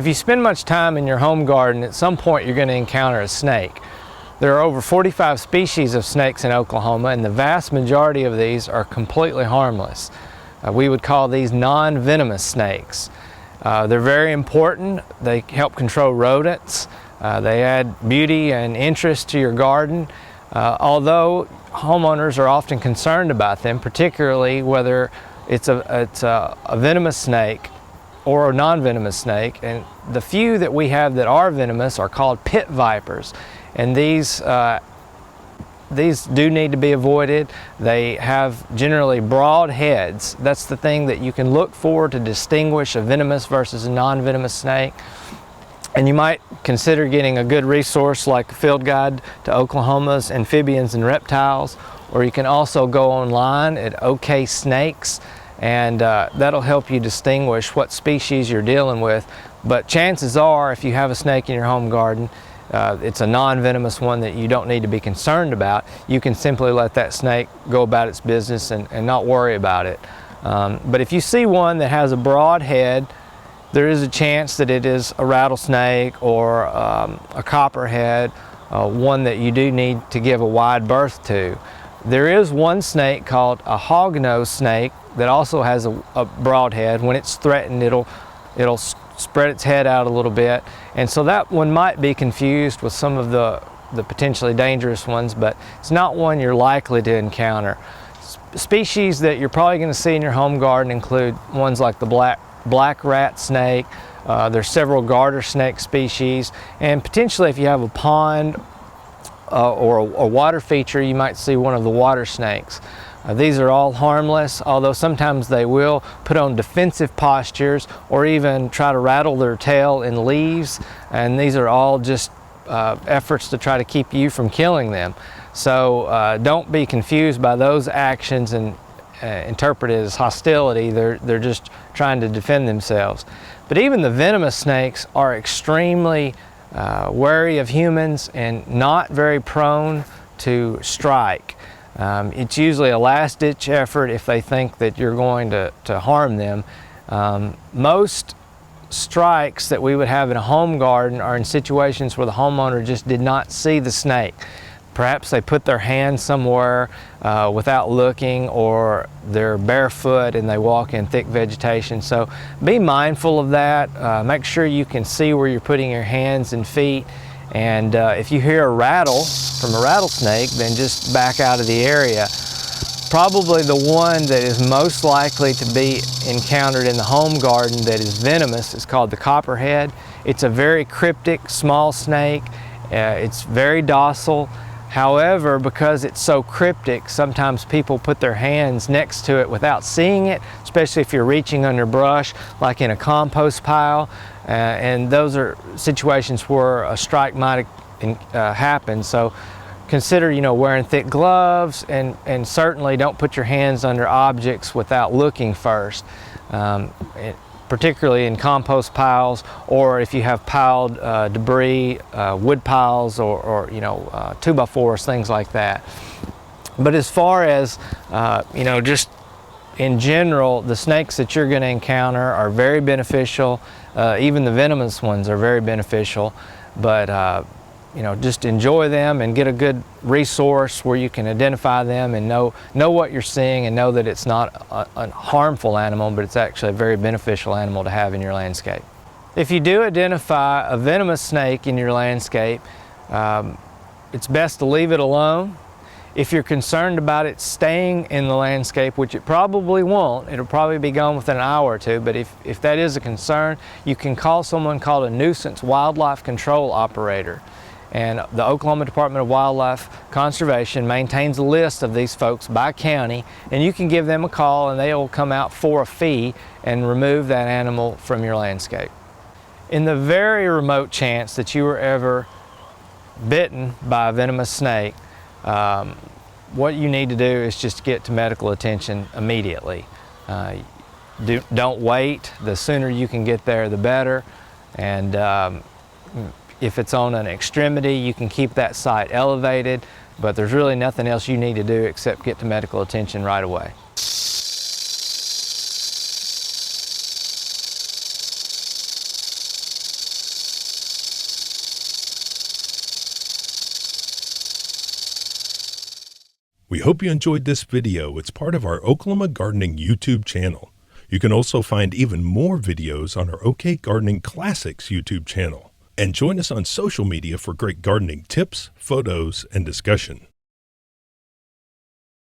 If you spend much time in your home garden, at some point you're going to encounter a snake. There are over 45 species of snakes in Oklahoma, and the vast majority of these are completely harmless. We would call these non-venomous snakes. They're very important. They help control rodents. They add beauty and interest to your garden. Although homeowners are often concerned about them, particularly whether it's a venomous snake or a non-venomous snake. And the few that we have that are venomous are called pit vipers. And these do need to be avoided. They have generally broad heads. That's the thing that you can look for to distinguish a venomous versus a non-venomous snake. And you might consider getting a good resource like a field guide to Oklahoma's amphibians and reptiles, or you can also go online at OK Snakes, and that'll help you distinguish what species you're dealing with. But chances are, if you have a snake in your home garden, it's a non-venomous one that you don't need to be concerned about. You can simply let that snake go about its business and not worry about it. But if you see one that has a broad head, there is a chance that it is a rattlesnake or a copperhead, one that you do need to give a wide berth to. There is one snake called a hognose snake that also has a broad head. When it's threatened, it'll spread its head out a little bit, and so that one might be confused with some of the potentially dangerous ones, but it's not one you're likely to encounter. Species that you're probably going to see in your home garden include ones like the black rat snake. There's several garter snake species, and potentially if you have a pond or a water feature, you might see one of the water snakes. These are all harmless, although sometimes they will put on defensive postures or even try to rattle their tail in leaves, and these are all just efforts to try to keep you from killing them. So don't be confused by those actions and interpret it as hostility. They're just trying to defend themselves. But even the venomous snakes are extremely wary of humans and not very prone to strike. It's usually a last-ditch effort if they think that you're going to harm them. Most strikes that we would have in a home garden are in situations where the homeowner just did not see the snake. Perhaps they put their hand somewhere without looking, or they're barefoot and they walk in thick vegetation. So be mindful of that. Make sure you can see where you're putting your hands and feet. And if you hear a rattle from a rattlesnake, then just back out of the area. Probably the one that is most likely to be encountered in the home garden that is venomous is called the Copperhead. It's a very cryptic, small snake. It's very docile. However, because it's so cryptic, sometimes people put their hands next to it without seeing it, especially if you're reaching under brush, like in a compost pile. And those are situations where a strike might happen. So consider, wearing thick gloves, and certainly don't put your hands under objects without looking first. Particularly in compost piles, or if you have piled debris, wood piles, or 2x4s, things like that. But as far as just in general, the snakes that you're going to encounter are very beneficial. Even the venomous ones are very beneficial. But just enjoy them and get a good resource where you can identify them and know what you're seeing, and know that it's not a harmful animal, but it's actually a very beneficial animal to have in your landscape. If you do identify a venomous snake in your landscape, it's best to leave it alone. If you're concerned about it staying in the landscape, which it probably won't, it'll probably be gone within an hour or two, but if that is a concern, you can call someone called a nuisance wildlife control operator. And the Oklahoma Department of Wildlife Conservation maintains a list of these folks by county, and you can give them a call and they will come out for a fee and remove that animal from your landscape. In the very remote chance that you were ever bitten by a venomous snake, what you need to do is just get to medical attention immediately. Don't wait. The sooner you can get there, the better. And if it's on an extremity, you can keep that site elevated, but there's really nothing else you need to do except get to medical attention right away. We hope you enjoyed this video. It's part of our Oklahoma Gardening YouTube channel. You can also find even more videos on our OK Gardening Classics YouTube channel. And join us on social media for great gardening tips, photos, and discussion.